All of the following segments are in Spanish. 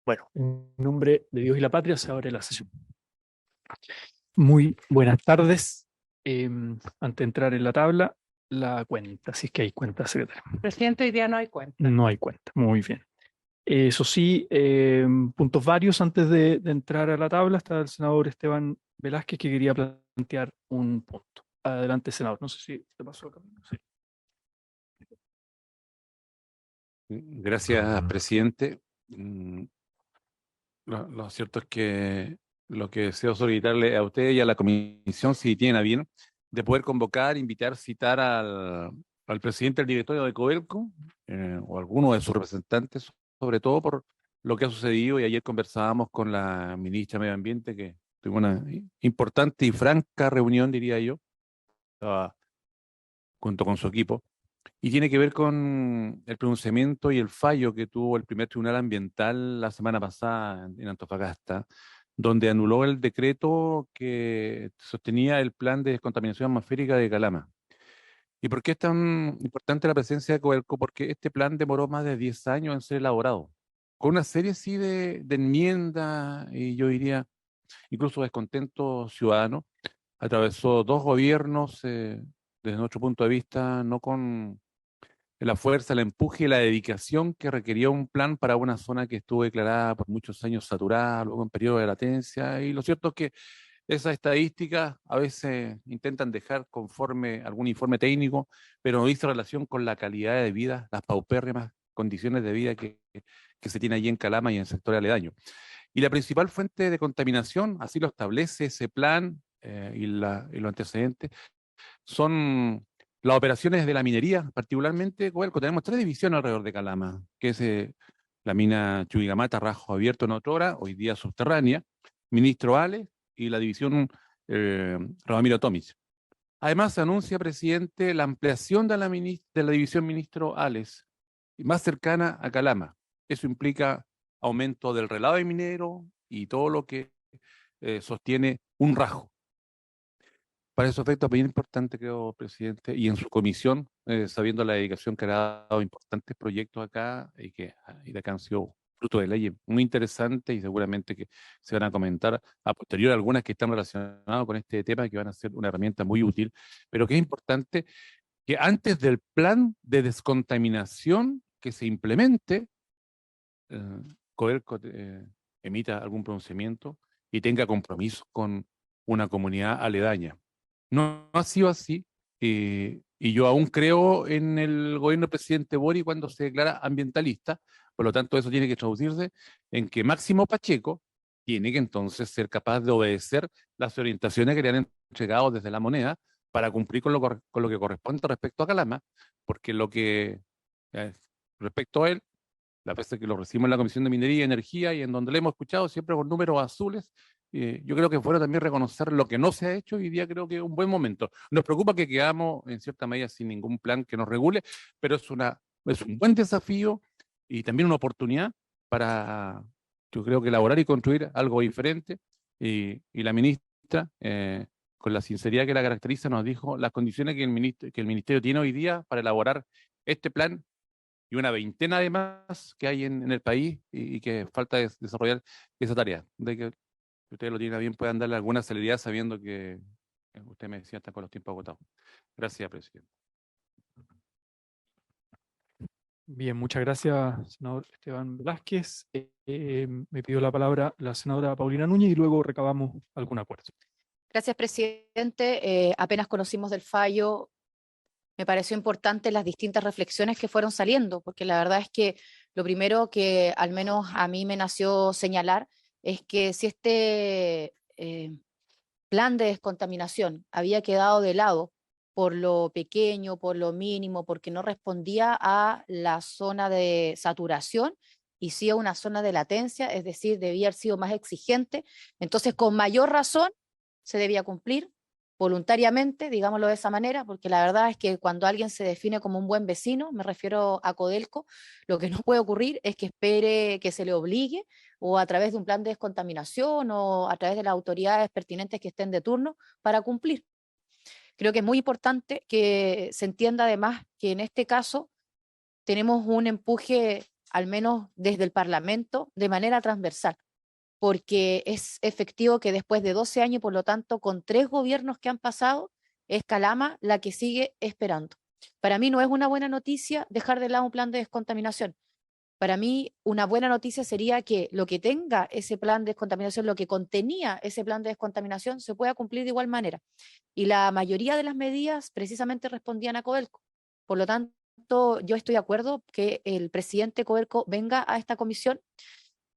Bueno, en nombre de Dios y la patria se abre la sesión. Muy buenas tardes. Antes de entrar en la tabla, la cuenta, si es que hay cuenta, secretaria. Presidente, hoy día no hay cuenta. No hay cuenta, muy bien. Eso sí, puntos varios antes de entrar a la tabla. Está el senador Esteban Velázquez que quería plantear un punto. Adelante, senador. No sé si te pasó acá. Sí. Gracias, presidente. Lo cierto es que lo que deseo solicitarle a usted y a la comisión, si tienen a bien, de poder convocar, invitar, citar al presidente del directorio de Codelco o alguno de sus representantes, sobre todo por lo que ha sucedido. Y ayer conversábamos con la ministra de Medio Ambiente, que tuvo una importante y franca reunión, diría yo, estaba junto con su equipo. Y tiene que ver con el pronunciamiento y el fallo que tuvo el primer tribunal ambiental la semana pasada en Antofagasta, donde anuló el decreto que sostenía el plan de descontaminación atmosférica de Calama. ¿Y por qué es tan importante la presencia de Codelco? Porque este plan demoró más de 10 años en ser elaborado, con una serie sí de enmiendas y yo diría incluso descontento ciudadano. Atravesó dos gobiernos, desde nuestro punto de vista, no con la fuerza, el empuje y la dedicación que requería un plan para una zona que estuvo declarada por muchos años saturada, luego en periodo de latencia. Y lo cierto es que esas estadísticas a veces intentan dejar conforme algún informe técnico, pero no dice relación con la calidad de vida, las paupérrimas condiciones de vida que se tiene allí en Calama y en el sector aledaño. Y la principal fuente de contaminación, así lo establece ese plan y los antecedentes, son las operaciones de la minería, particularmente, Codelco. Tenemos tres divisiones alrededor de Calama, que es la mina Chuquicamata, Rajo Abierto en otrora, hoy día subterránea, Ministro Ale y la división Ramiro Tomic. Además, se anuncia, presidente, la ampliación de de la división Ministro Ales, más cercana a Calama. Eso implica aumento del relave de minero y todo lo que sostiene un rajo. Para esos efectos, bien importante, creo, presidente, y en su comisión, sabiendo la dedicación que le ha dado importantes proyectos acá y de acá han sido fruto de leyes muy interesantes y seguramente que se van a comentar a posteriori algunas que están relacionadas con este tema que van a ser una herramienta muy útil, pero que es importante que antes del plan de descontaminación que se implemente, eh, Codelco emita algún pronunciamiento y tenga compromiso con una comunidad aledaña. No ha sido así, y yo aún creo en el gobierno del presidente Boric cuando se declara ambientalista. Por lo tanto, eso tiene que traducirse en que Máximo Pacheco tiene que entonces ser capaz de obedecer las orientaciones que le han entregado desde la moneda para cumplir con lo que corresponde respecto a Calama, porque lo que eh, respecto a él, la vez que lo recibimos en la Comisión de Minería y Energía y en donde le hemos escuchado siempre con números azules, yo creo que fuera también reconocer lo que no se ha hecho. Hoy día creo que es un buen momento. Nos preocupa que quedamos en cierta medida sin ningún plan que nos regule, pero es un buen desafío y también una oportunidad para, yo creo que elaborar y construir algo diferente. Y la ministra, con la sinceridad que la caracteriza, nos dijo las condiciones que el ministerio tiene hoy día para elaborar este plan y una veintena de más que hay en el país y que falta desarrollar esa tarea. De que ustedes lo tienen a bien, puedan darle alguna celeridad sabiendo que usted me decía, está con los tiempos agotados. Gracias, presidente. Bien, muchas gracias, senador Esteban Velázquez. Me pidió la palabra la senadora Paulina Núñez y luego recabamos algún acuerdo. Gracias, presidente. Apenas conocimos del fallo, me pareció importante las distintas reflexiones que fueron saliendo, porque la verdad es que lo primero que al menos a mí me nació señalar es que si este plan de descontaminación había quedado de lado por lo pequeño, por lo mínimo, porque no respondía a la zona de saturación y sí a una zona de latencia, es decir, debía haber sido más exigente, entonces con mayor razón se debía cumplir voluntariamente, digámoslo de esa manera, porque la verdad es que cuando alguien se define como un buen vecino, me refiero a Codelco, lo que no puede ocurrir es que espere que se le obligue o a través de un plan de descontaminación o a través de las autoridades pertinentes que estén de turno para cumplir. Creo que es muy importante que se entienda además que en este caso tenemos un empuje al menos desde el Parlamento, de manera transversal, porque es efectivo que después de 12 años, por lo tanto, con 3 gobiernos que han pasado, es Calama la que sigue esperando. Para mí no es una buena noticia dejar de lado un plan de descontaminación. Para mí, una buena noticia sería que lo que tenga ese plan de descontaminación, lo que contenía ese plan de descontaminación, se pueda cumplir de igual manera. Y la mayoría de las medidas precisamente respondían a Codelco. Por lo tanto, yo estoy de acuerdo que el presidente Codelco venga a esta comisión.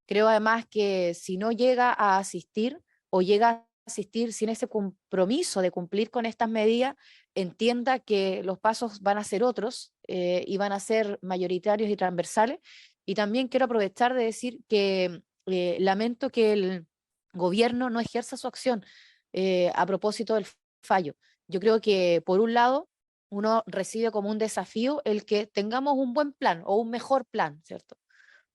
Creo además que si no llega a asistir o llega a asistir sin ese compromiso de cumplir con estas medidas, entienda que los pasos van a ser otros y van a ser mayoritarios y transversales. Y también quiero aprovechar de decir que lamento que el gobierno no ejerza su acción a propósito del fallo. Yo creo que, por un lado, uno recibe como un desafío el que tengamos un buen plan o un mejor plan, ¿cierto?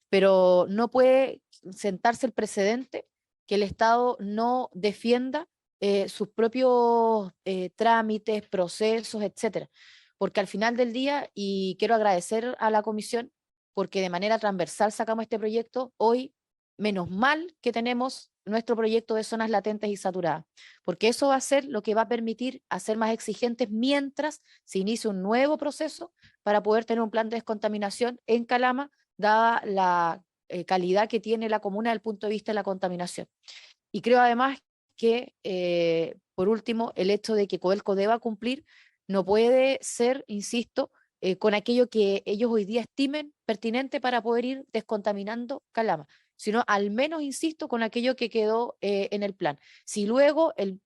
Pero no puede sentarse el precedente que el Estado no defienda sus propios trámites, procesos, etcétera. Porque al final del día, y quiero agradecer a la comisión, porque de manera transversal sacamos este proyecto, hoy, menos mal que tenemos nuestro proyecto de zonas latentes y saturadas, porque eso va a ser lo que va a permitir hacer más exigentes mientras se inicie un nuevo proceso para poder tener un plan de descontaminación en Calama, dada la calidad que tiene la comuna desde el punto de vista de la contaminación. Y creo además que, por último, el hecho de que Codelco deba cumplir no puede ser, insisto, con aquello que ellos hoy día estimen pertinente para poder ir descontaminando Calama, sino al menos, insisto, con aquello que quedó en el plan. Si luego el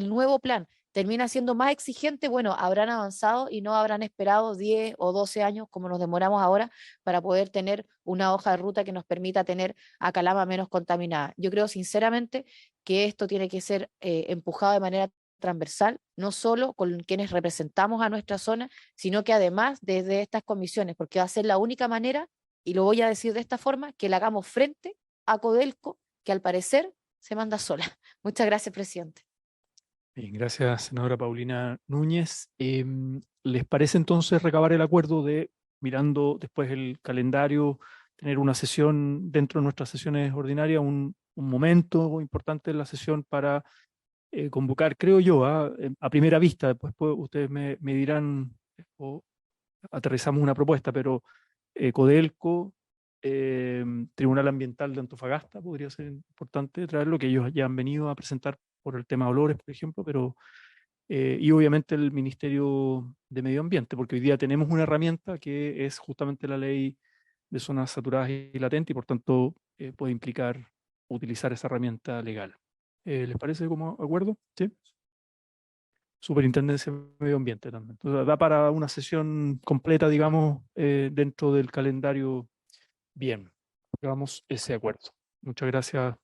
nuevo plan termina siendo más exigente, bueno, habrán avanzado y no habrán esperado 10 o 12 años como nos demoramos ahora para poder tener una hoja de ruta que nos permita tener a Calama menos contaminada. Yo creo sinceramente que esto tiene que ser empujado de manera transversal, no solo con quienes representamos a nuestra zona, sino que además desde estas comisiones, porque va a ser la única manera, y lo voy a decir de esta forma, que le hagamos frente a Codelco, que al parecer se manda sola. Muchas gracias, presidente. Bien, gracias, senadora Paulina Núñez. ¿Les parece entonces recabar el acuerdo de, mirando después el calendario, tener una sesión dentro de nuestras sesiones ordinarias, un momento importante en la sesión para convocar, creo yo, a primera vista, después ustedes me dirán o aterrizamos una propuesta, pero Codelco, Tribunal Ambiental de Antofagasta, podría ser importante traerlo, que ellos ya han venido a presentar por el tema de olores, por ejemplo, pero y obviamente el Ministerio de Medio Ambiente, porque hoy día tenemos una herramienta que es justamente la ley de zonas saturadas y latentes, y por tanto puede implicar utilizar esa herramienta legal. ¿Les parece como acuerdo? Sí. Superintendencia de Medio Ambiente también. Entonces, da para una sesión completa, digamos, dentro del calendario. Bien, hagamos ese acuerdo. Muchas gracias,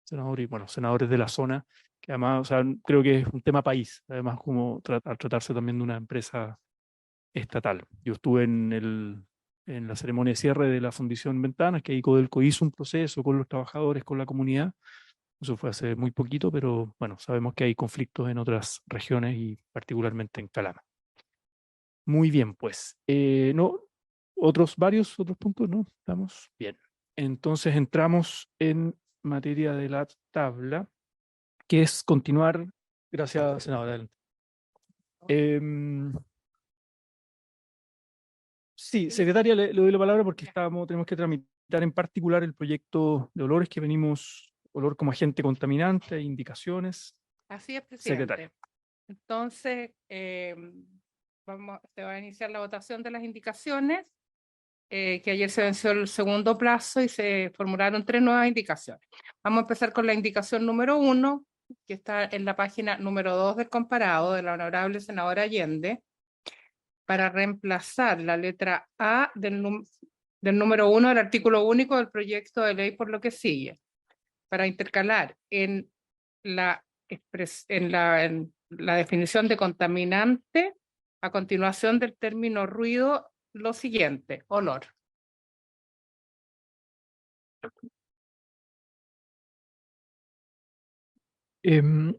senador, y bueno, senadores de la zona, que además, o sea, creo que es un tema país, además como al tratarse también de una empresa estatal. Yo estuve en la ceremonia de cierre de la Fundición Ventanas, que ahí Codelco hizo un proceso con los trabajadores, con la comunidad. Eso fue hace muy poquito, pero bueno, sabemos que hay conflictos en otras regiones y particularmente en Calama. Muy bien, pues. No, varios otros puntos, ¿no? Estamos bien. Entonces entramos en materia de la tabla, que es continuar. Gracias, senador. Adelante. Sí, secretaria, le doy la palabra porque tenemos que tramitar en particular el proyecto de olores que venimos, olor como agente contaminante, indicaciones. Así es, Secretaria. presidente. Entonces, se va a iniciar la votación de las indicaciones, que ayer se venció el segundo plazo y se formularon 3 nuevas indicaciones. Vamos a empezar con la indicación número 1, que está en la página número 2 del comparado de la honorable senadora Allende, para reemplazar la letra A del número 1 del artículo único del proyecto de ley por lo que sigue, para intercalar en la definición de contaminante, a continuación del término ruido, lo siguiente: olor.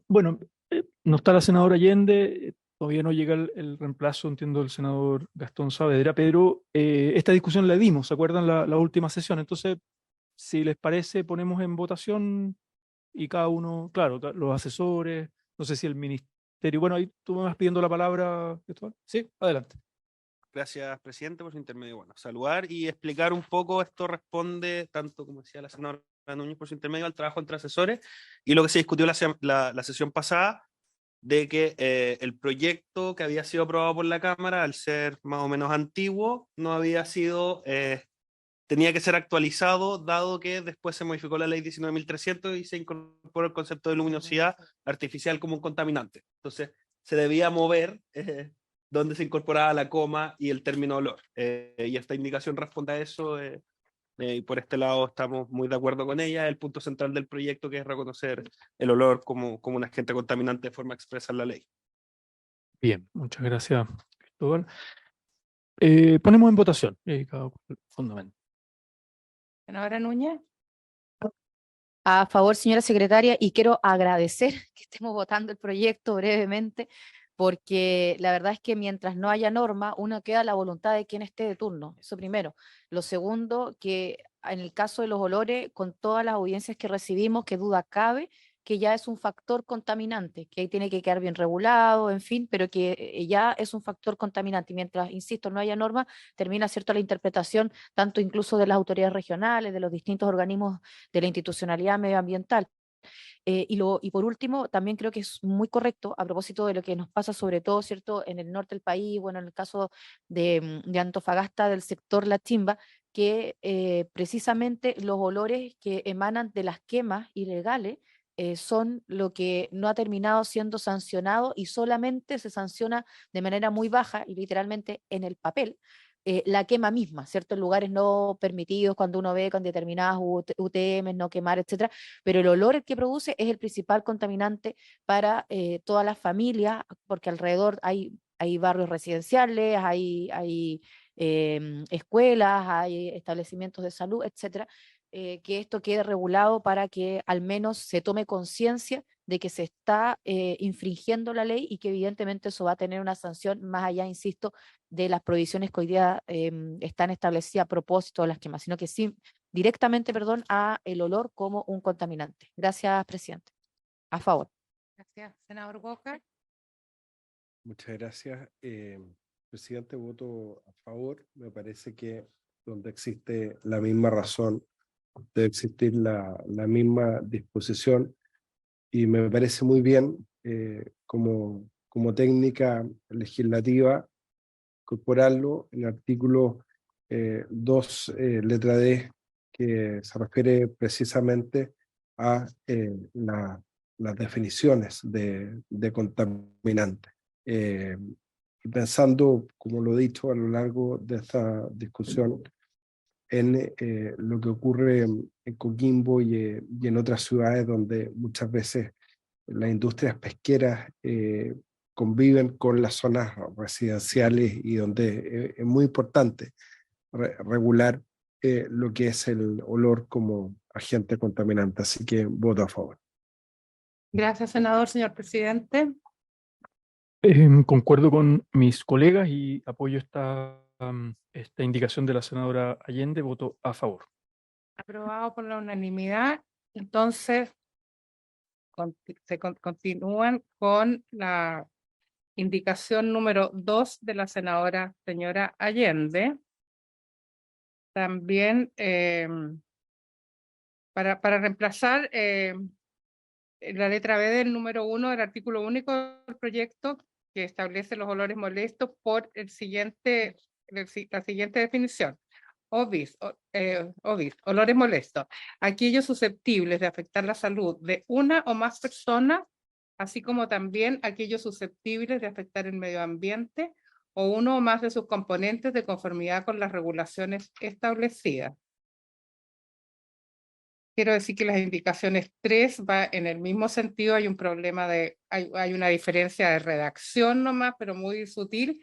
Bueno, no está la senadora Allende. todavía no llega el reemplazo, entiendo, del senador Gastón Saavedra, pero esta discusión la dimos, ¿se acuerdan la última sesión? Entonces, si les parece, ponemos en votación y cada uno, claro, los asesores, no sé si el ministerio, bueno, ahí tú me vas pidiendo la palabra, Cristóbal. Sí, adelante. Gracias, presidente, por su intermedio. Bueno, saludar y explicar un poco, esto responde tanto, como decía la senadora Núñez, por su intermedio, al trabajo entre asesores y lo que se discutió la sesión pasada, de que el proyecto que había sido aprobado por la Cámara, al ser más o menos antiguo, no había sido, tenía que ser actualizado, dado que después se modificó la ley 19.300 y se incorporó el concepto de luminosidad artificial como un contaminante. Entonces, se debía mover donde se incorporaba la coma y el término olor. Y esta indicación responde a eso, y por este lado estamos muy de acuerdo con ella. El punto central del proyecto, que es reconocer el olor como un agente contaminante de forma expresa en la ley. Bien, muchas gracias, Cristóbal. Ponemos en votación cada fundamento. Senadora Núñez. A favor, señora secretaria, y quiero agradecer que estemos votando el proyecto brevemente, porque la verdad es que mientras no haya norma, uno queda a la voluntad de quien esté de turno. Eso primero. Lo segundo, que en el caso de los olores, con todas las audiencias que recibimos, que duda cabe, que ya es un factor contaminante, que ahí tiene que quedar bien regulado, en fin, pero que ya es un factor contaminante. Y mientras, insisto, no haya norma, termina, ¿cierto?, la interpretación tanto incluso de las autoridades regionales, de los distintos organismos de la institucionalidad medioambiental. Y por último, también creo que es muy correcto a propósito de lo que nos pasa sobre todo, ¿cierto?, en el norte del país, bueno, en el caso de Antofagasta, del sector La Chimba, que precisamente los olores que emanan de las quemas ilegales son lo que no ha terminado siendo sancionado y solamente se sanciona de manera muy baja y literalmente en el papel. La quema misma, ¿cierto? En lugares no permitidos, cuando uno ve con determinadas UTM, no quemar, etcétera, pero el olor que produce es el principal contaminante para todas las familias, porque alrededor hay barrios residenciales, hay escuelas, hay establecimientos de salud, etcétera, que esto quede regulado para que al menos se tome conciencia de que se está infringiendo la ley y que evidentemente eso va a tener una sanción más allá, insisto, de las provisiones que hoy día están establecidas a propósito de las quemas, sino que sí directamente, perdón, a el olor como un contaminante. Gracias, presidente. A favor. Gracias, senador Walker. Muchas gracias. Presidente, voto a favor. Me parece que donde existe la misma razón, debe existir la misma disposición, y me parece muy bien como técnica legislativa incorporarlo en el artículo 2, letra D, que se refiere precisamente a las definiciones de contaminante. Y pensando, como lo he dicho a lo largo de esta discusión, en lo que ocurre en Coquimbo y en otras ciudades donde muchas veces las industrias pesqueras conviven con las zonas residenciales y donde es muy importante regular lo que es el olor como agente contaminante. Así que voto a favor. Gracias, senador. Señor presidente. Concuerdo con mis colegas y apoyo esta indicación de la senadora Allende, voto a favor. Aprobado por la unanimidad. Entonces, continúan con la indicación número 2 de la senadora señora Allende. También para reemplazar la letra B del número 1 del artículo único del proyecto, que establece los olores molestos, por la siguiente definición. Obis, olores molestos. Aquellos susceptibles de afectar la salud de una o más personas, así como también aquellos susceptibles de afectar el medio ambiente o uno o más de sus componentes de conformidad con las regulaciones establecidas. Quiero decir que las indicaciones 3 va en el mismo sentido, hay un problema hay una diferencia de redacción nomás, pero muy sutil,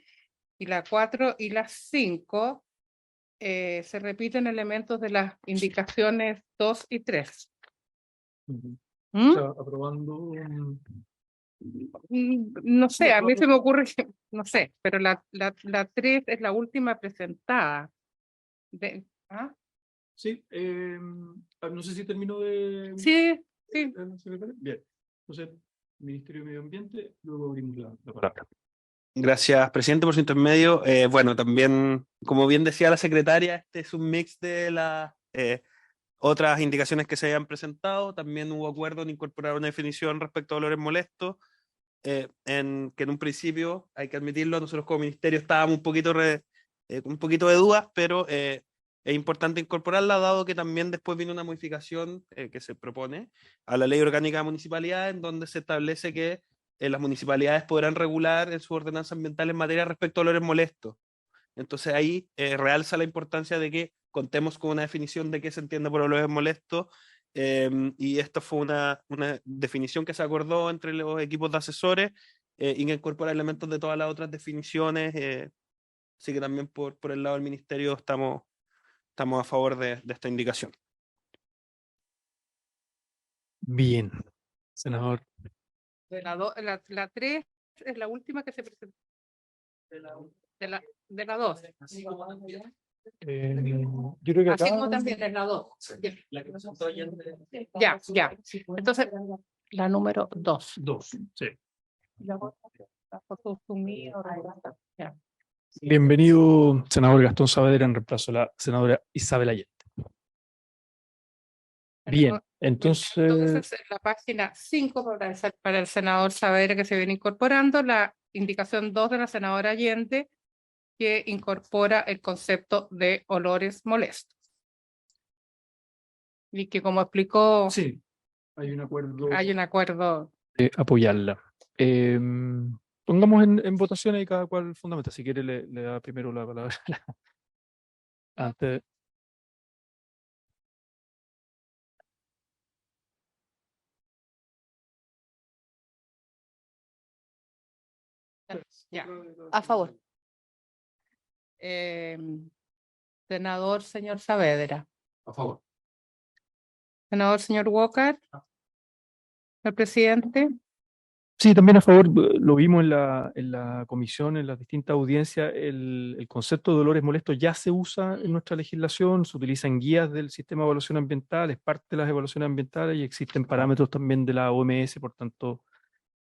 y la 4 y la 5 se repiten elementos de las indicaciones 2 y 3. O sea, aprobando No sé, a mí se me ocurre que, no sé, pero la 3 es la última presentada. ¿Ah? Sí, no sé si terminó de... Sí, sí. Bien. Entonces, Ministerio de Medio Ambiente, luego abrimos la palabra. Gracias, presidente, por su intermedio. Bueno, también, como bien decía la secretaria, este es un mix de las otras indicaciones que se habían presentado. También hubo acuerdo en incorporar una definición respecto a olores molestos, que en un principio, hay que admitirlo, nosotros como ministerio estábamos un poquito de dudas, pero es importante incorporarla, dado que también después viene una modificación que se propone a la Ley Orgánica de Municipalidades, en donde se establece que las municipalidades podrán regular en su ordenanza ambiental en materia respecto a olores molestos. Entonces ahí realza la importancia de que contemos con una definición de qué se entiende por olores molestos, y esto fue una definición que se acordó entre los equipos de asesores, y que incorpora elementos de todas las otras definiciones, así que también por el lado del ministerio estamos a favor de esta indicación. Bien, senador. La 3 es la última que se presentó. De la 2. Yo creo que Así acá... como también es la 2. Ya, ya. Entonces, la número 2. Dos, sí. Ya. Bienvenido, senador Gastón Saavedra, en reemplazo de la senadora Isabel Allende. Bien, entonces... Entonces, en la página 5 para el senador Saavedra, que se viene incorporando, la indicación 2 de la senadora Allende, que incorpora el concepto de olores molestos. Y que, como explicó, Sí, hay un acuerdo hay un acuerdo. de apoyarla. Pongamos en votación ahí cada cual fundamenta. Si quiere, le da primero la palabra. Antes. Ya. A favor. Senador señor Saavedra. A favor. Senador señor Walker. El presidente. Sí, también a favor. Lo vimos en la comisión, en las distintas audiencias. El concepto de dolores molestos ya se usa en nuestra legislación, se utiliza en guías del sistema de evaluación ambiental, es parte de las evaluaciones ambientales y existen parámetros también de la OMS, por tanto,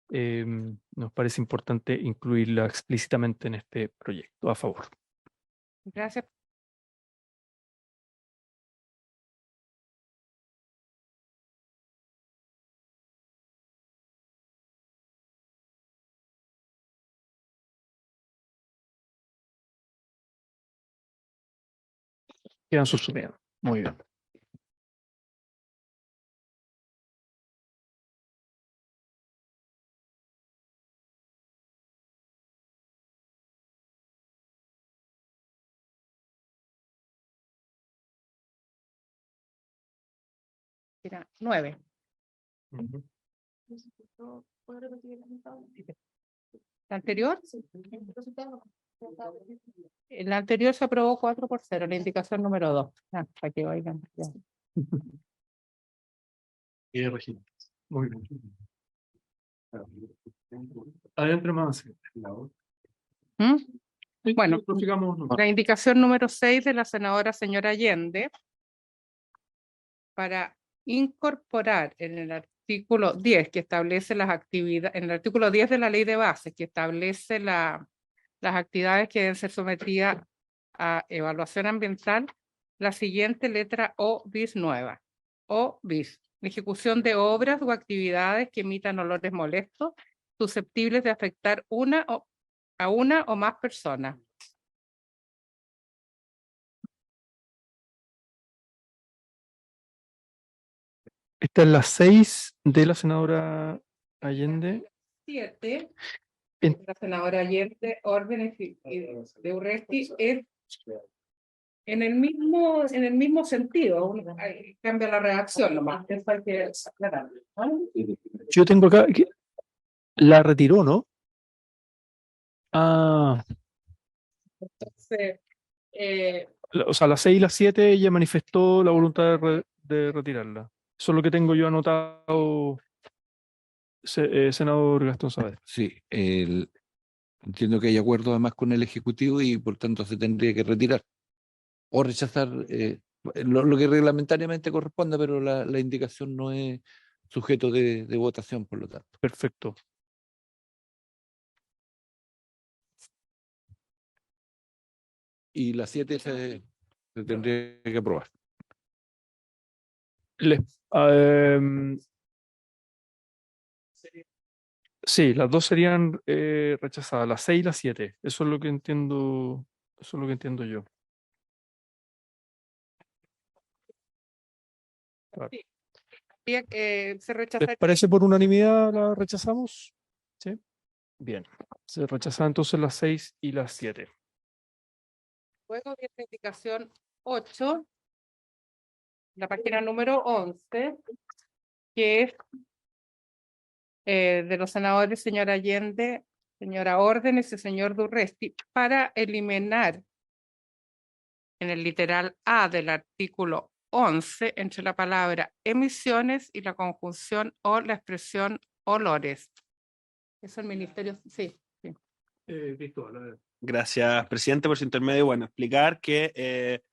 nos parece importante incluirla explícitamente en este proyecto. A favor. Gracias. Quedan subsumidos. Muy bien. Era 9. Ujú. ¿La anterior? La anterior se aprobó 4-0, la indicación número 2. Para que oigan. Ya. Y Regina. Muy bien. Adentro más. ¿Mm? Sí, Bueno, sigamos. la indicación número 6 de la senadora señora Allende, para incorporar en el artículo 10 que establece las actividades, en el artículo 10 de la ley de bases que establece las actividades que deben ser sometidas a evaluación ambiental, la siguiente letra O bis nueva. O bis. Ejecución de obras o actividades que emitan olores molestos susceptibles de afectar a una o más personas. Esta es la 6 de la senadora Allende. 7, En- la senadora Allende, órdenes de Urresti, es en el mismo sentido, cambia la redacción nomás, eso hay que aclarar. Yo tengo acá que la retiró, ¿no? Ah, Entonces, o sea, la 6 y la 7 ella manifestó la voluntad de retirarla. Eso es lo que tengo yo anotado Senador Gastón Saavedra. Sí, entiendo que hay acuerdo además con el Ejecutivo y por tanto se tendría que retirar o rechazar lo que reglamentariamente corresponde, pero la indicación no es sujeto de votación, por lo tanto. Perfecto. Y la 7 se tendría que aprobar. Les, sí, las dos serían rechazadas, las 6 y las 7. Eso es lo que entiendo, eso es lo que entiendo yo. Claro. Se ¿Les rechazaría. parece por unanimidad la rechazamos? Sí. Bien. Se rechazan entonces las 6 y las 7. Luego viene la indicación 8, la página número 11, que es de los senadores señora Allende, señora Órdenes y señor Durresti, para eliminar en el literal A del artículo 11 entre la palabra emisiones y la conjunción o la expresión olores. Eso el ministerio, sí. Gracias, presidente, por su intermedio. Bueno, explicar que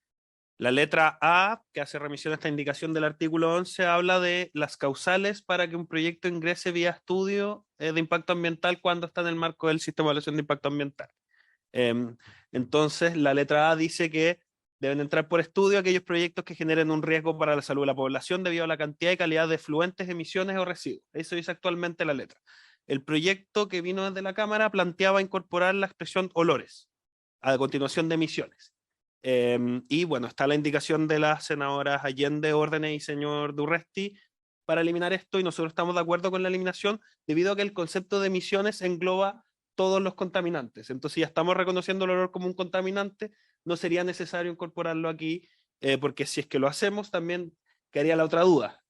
la letra A, que hace remisión a esta indicación del artículo 11, habla de las causales para que un proyecto ingrese vía estudio de impacto ambiental cuando está en el marco del sistema de evaluación de impacto ambiental. Entonces, la letra A dice que deben entrar por estudio aquellos proyectos que generen un riesgo para la salud de la población debido a la cantidad y calidad de efluentes, emisiones o residuos. Eso dice actualmente la letra. El proyecto que vino desde la Cámara planteaba incorporar la expresión olores a continuación de emisiones. Y bueno, está la indicación de las senadoras Allende, Órdenes y señor Durresti para eliminar esto, y nosotros estamos de acuerdo con la eliminación debido a que el concepto de emisiones engloba todos los contaminantes. Entonces ya estamos reconociendo el olor como un contaminante, no sería necesario incorporarlo aquí, porque si es que lo hacemos también quedaría la otra duda.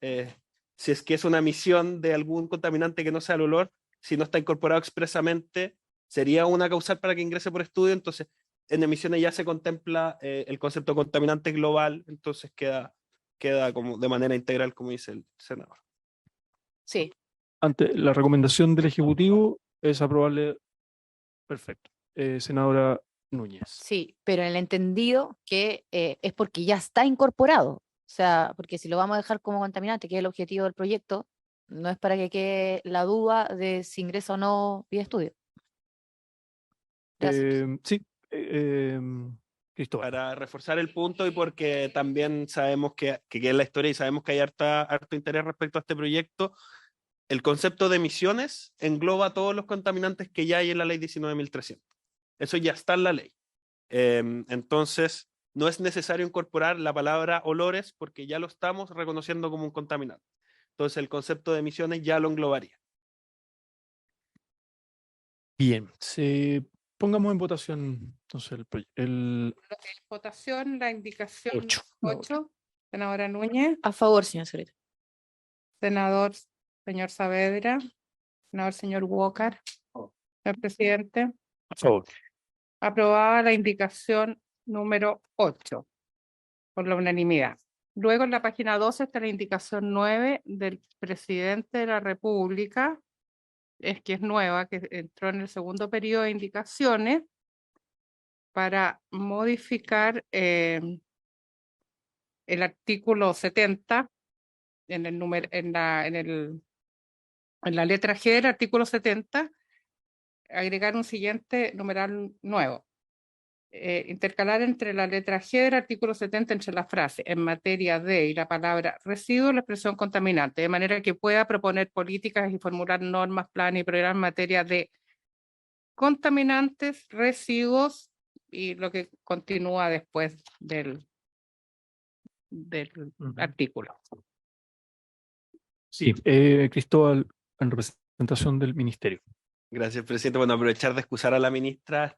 Si es que es una emisión de algún contaminante que no sea el olor, si no está incorporado expresamente, sería una causal para que ingrese por estudio. Entonces en emisiones ya se contempla el concepto de contaminante global, entonces queda como de manera integral, como dice el senador. Sí, Ante la recomendación del Ejecutivo es aprobarle. Perfecto. Senadora Núñez. sí, pero en el entendido que es porque ya está incorporado. O sea, porque si lo vamos a dejar como contaminante, que es el objetivo del proyecto, no es para que quede la duda de si ingresa o no vía estudio. Gracias. Sí, Cristóbal. Para reforzar el punto y porque también sabemos que es la historia y sabemos que hay harto interés respecto a este proyecto, el concepto de emisiones engloba todos los contaminantes que ya hay en la ley 19.300. Eso ya está en la ley. Entonces, no es necesario incorporar la palabra olores porque ya lo estamos reconociendo como un contaminante. Entonces, el concepto de emisiones ya lo englobaría. Bien, pongamos en votación entonces el Votación, la indicación 8. 8, senadora Núñez, A favor, señor secretario. senador señor Saavedra, senador señor Walker, señor presidente. A favor. Aprobada la indicación número 8 por la unanimidad. Luego en la página 12 está la indicación 9 del presidente de la República, que es nueva, que entró en el segundo periodo de indicaciones para modificar el artículo 70 en la letra G del artículo 70, agregar un siguiente numeral nuevo. Intercalar entre la letra G del artículo 70 entre la frase en materia de y la palabra residuo la expresión contaminante, de manera que pueda proponer políticas y formular normas, planes y programas en materia de contaminantes, residuos y lo que continúa después del artículo. Sí, Cristóbal, en representación del Ministerio. Gracias, presidente. Bueno, aprovechar de excusar a la ministra.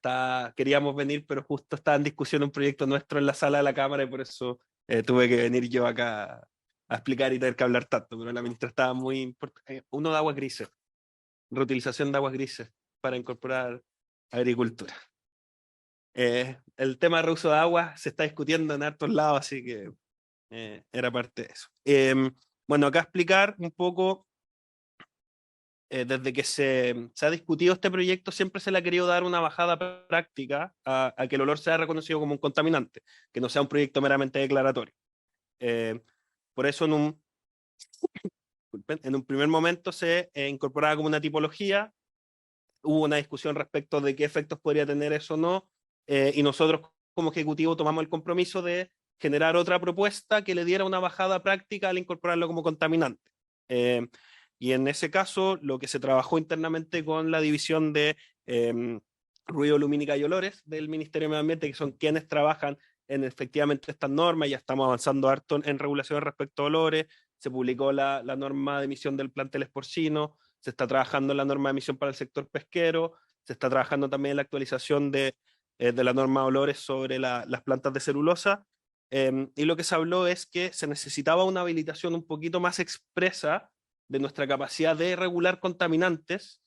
Queríamos venir, pero justo estaba en discusión un proyecto nuestro en la sala de la Cámara y por eso tuve que venir yo acá a explicar y tener que hablar tanto. Pero la ministra estaba muy importante. Uno de aguas grises, reutilización de aguas grises para incorporar agricultura. El tema de reuso de agua se está discutiendo en hartos lados, así que era parte de eso. Bueno, acá explicar un poco desde que se ha discutido este proyecto, siempre se le ha querido dar una bajada práctica a que el olor sea reconocido como un contaminante, que no sea un proyecto meramente declaratorio. Por eso en un primer momento se incorporaba como una tipología, hubo una discusión respecto de qué efectos podría tener eso o no, y nosotros como ejecutivo tomamos el compromiso de generar otra propuesta que le diera una bajada práctica al incorporarlo como contaminante. Y en ese caso, lo que se trabajó internamente con la división de ruido, lumínica y olores del Ministerio de Medio Ambiente, que son quienes trabajan en efectivamente estas normas, ya estamos avanzando harto en regulaciones respecto a olores, se publicó la norma de emisión del plantel porcino, se está trabajando en la norma de emisión para el sector pesquero, se está trabajando también en la actualización de la norma de olores sobre las plantas de celulosa, y lo que se habló es que se necesitaba una habilitación un poquito más expresa de nuestra capacidad de regular contaminantes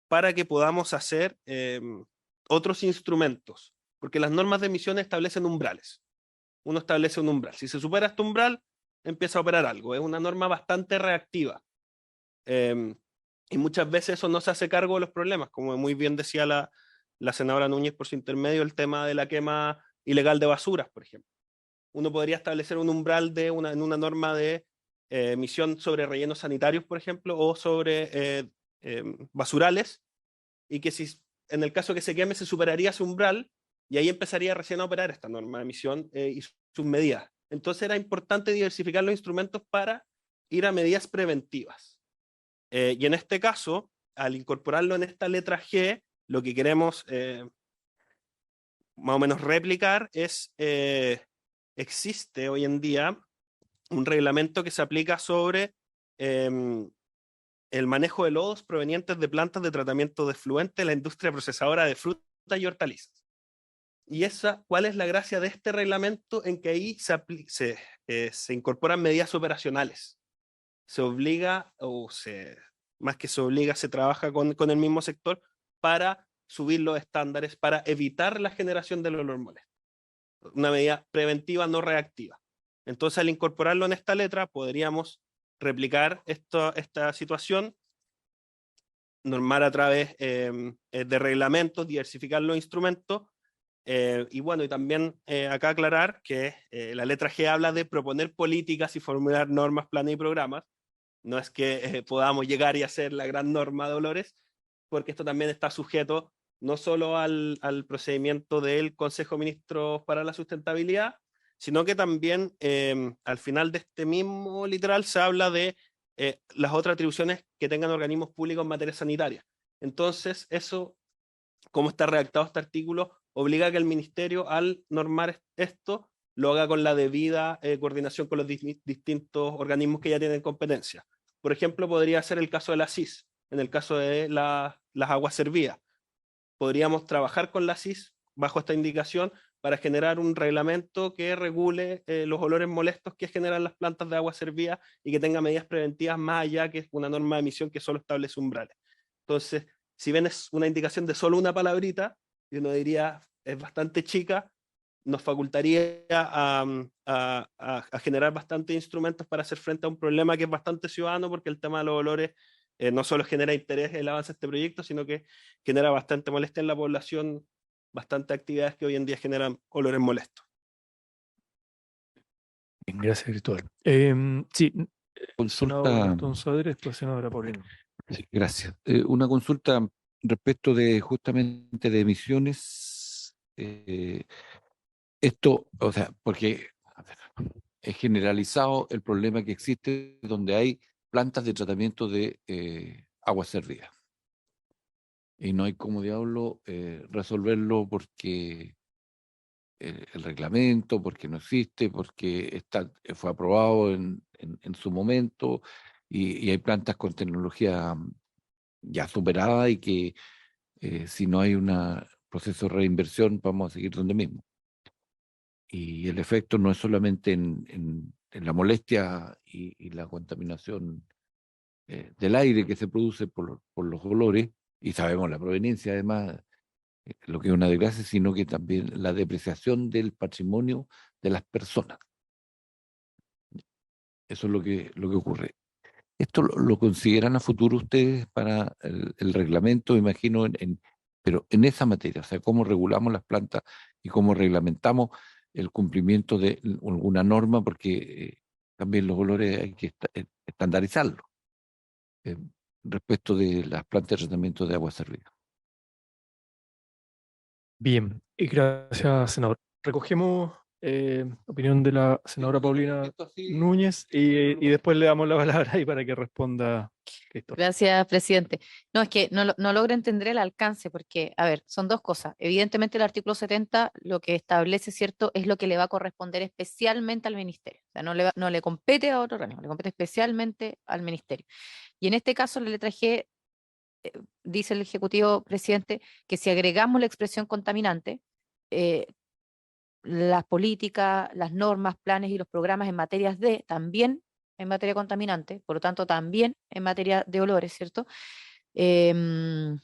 para que podamos hacer otros instrumentos, porque las normas de emisión establecen umbrales. Uno establece un umbral. Si se supera este umbral, empieza a operar algo. Es una norma bastante reactiva. Y muchas veces eso no se hace cargo de los problemas, como muy bien decía la senadora Núñez por su intermedio, el tema de la quema ilegal de basuras, por ejemplo. Uno podría establecer un umbral en una norma de emisión sobre rellenos sanitarios, por ejemplo, o sobre basurales, y que si en el caso que se queme se superaría ese umbral, y ahí empezaría recién a operar esta norma de emisión y sus medidas. Entonces era importante diversificar los instrumentos para ir a medidas preventivas. Y en este caso, al incorporarlo en esta letra G, lo que queremos más o menos replicar es, existe hoy en día un reglamento que se aplica sobre el manejo de lodos provenientes de plantas de tratamiento de efluente en la industria procesadora de frutas y hortalizas. Y ¿cuál es la gracia de este reglamento? En que ahí se incorporan medidas operacionales. Se obliga, más que se obliga, se trabaja con el mismo sector para subir los estándares, para evitar la generación del olor molesto. Una medida preventiva, no reactiva. Entonces, al incorporarlo en esta letra, podríamos replicar esta situación, normar a través de reglamentos, diversificar los instrumentos, y bueno, y también acá aclarar que la letra G habla de proponer políticas y formular normas, planes y programas. No es que podamos llegar y hacer la gran norma de olores, porque esto también está sujeto no solo al procedimiento del Consejo de Ministros para la Sustentabilidad, sino que también al final de este mismo literal se habla de las otras atribuciones que tengan organismos públicos en materia sanitaria. Entonces, eso, como está redactado este artículo, obliga a que el Ministerio, al normar esto, lo haga con la debida coordinación con los distintos organismos que ya tienen competencia. Por ejemplo, podría ser el caso de la CIS, en el caso de las aguas servidas. Podríamos trabajar con la CIS bajo esta indicación para generar un reglamento que regule los olores molestos que generan las plantas de agua servida y que tenga medidas preventivas más allá que una norma de emisión que solo establece umbrales. Entonces, si bien es una indicación de solo una palabrita, yo no diría es bastante chica, nos facultaría a generar bastantes instrumentos para hacer frente a un problema que es bastante ciudadano, porque el tema de los olores no solo genera interés en el avance de este proyecto, sino que genera bastante molestia en la población, bastantes actividades que hoy en día generan olores molestos. Bien, gracias, Cristóbal. Sí, Consulta. senador Gastón Saavedra, después senadora Paulino. Sí, gracias. Una consulta respecto de justamente de emisiones. Esto, o sea, porque a ver, es generalizado el problema que existe donde hay plantas de tratamiento de agua servida. Y no hay como diablo resolverlo porque el reglamento, porque no existe, porque fue aprobado en su momento y hay plantas con tecnología ya superada y que si no hay un proceso de reinversión vamos a seguir donde mismo. Y el efecto no es solamente en la molestia y la contaminación del aire que se produce por los olores, y sabemos la proveniencia además, lo que es una desgracia, sino que también la depreciación del patrimonio de las personas. Eso es lo que ocurre. ¿Esto lo consideran a futuro ustedes para el reglamento, me imagino, pero en esa materia? O sea, ¿cómo regulamos las plantas y cómo reglamentamos el cumplimiento de alguna norma? Porque también los olores hay que estandarizarlos eh, respecto de las plantas de tratamiento de agua servida. Bien, y gracias, senador. Recogemos opinión de la senadora Paulina Núñez y después le damos la palabra ahí para que responda Cristóbal. Gracias, presidente. No, es que no logro entender el alcance porque, a ver, son dos cosas. Evidentemente el artículo 70 lo que establece, ¿cierto?, es lo que le va a corresponder especialmente al ministerio. O sea, no le compete a otro organismo, le compete especialmente al ministerio. Y en este caso la letra G, dice el Ejecutivo, presidente, que si agregamos la expresión contaminante, las políticas, las normas, planes y los programas en materias de, también en materia contaminante, por lo tanto también en materia de olores, ¿cierto? Bueno,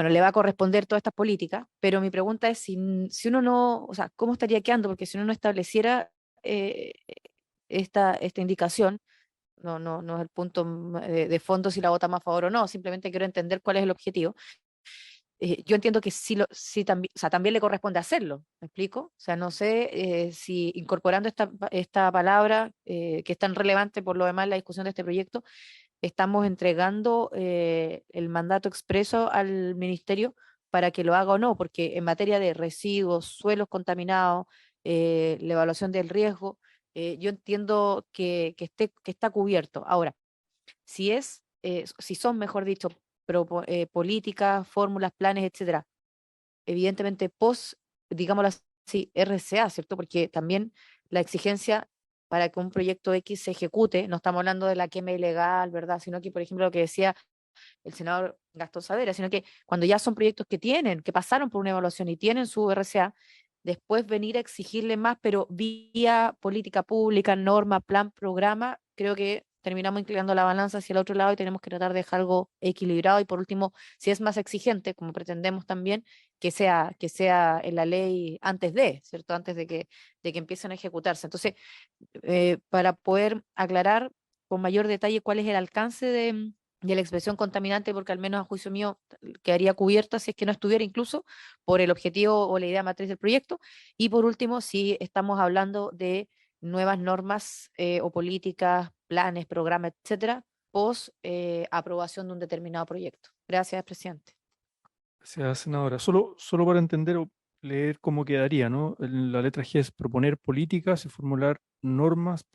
le va a corresponder todas estas políticas, pero mi pregunta es si uno no, o sea, ¿cómo estaría quedando? Porque si uno no estableciera esta indicación, no es el punto de fondo si la vota más a favor o no, simplemente quiero entender cuál es el objetivo. Yo entiendo que sí también, o sea, también le corresponde hacerlo, ¿me explico? O sea, no sé si incorporando esta palabra, que es tan relevante por lo demás en la discusión de este proyecto, estamos entregando el mandato expreso al ministerio para que lo haga o no, porque en materia de residuos, suelos contaminados, la evaluación del riesgo, yo entiendo que está cubierto. Ahora, si son, mejor dicho, políticas, fórmulas, planes, etcétera, evidentemente digámoslo así, RCA, ¿cierto? Porque también la exigencia para que un proyecto X se ejecute, no estamos hablando de la quema ilegal, ¿verdad? Sino que, por ejemplo, lo que decía el senador Gastón Saavedra, sino que cuando ya son proyectos que pasaron por una evaluación y tienen su RCA, después venir a exigirle más, pero vía política pública, norma, plan, programa, creo que terminamos inclinando la balanza hacia el otro lado y tenemos que tratar de dejar algo equilibrado y por último, si es más exigente, como pretendemos también, que sea en la ley antes de, ¿cierto? Antes de que empiecen a ejecutarse. Entonces, para poder aclarar con mayor detalle cuál es el alcance de la expresión contaminante, porque al menos a juicio mío quedaría cubierta si es que no estuviera incluso por el objetivo o la idea matriz del proyecto. Y por último, si estamos hablando de nuevas normas o políticas, planes, programas, etcétera, post aprobación de un determinado proyecto. Gracias, presidente. Gracias, senadora. Solo para entender o leer cómo quedaría, ¿no? La letra G es proponer políticas y formular normas,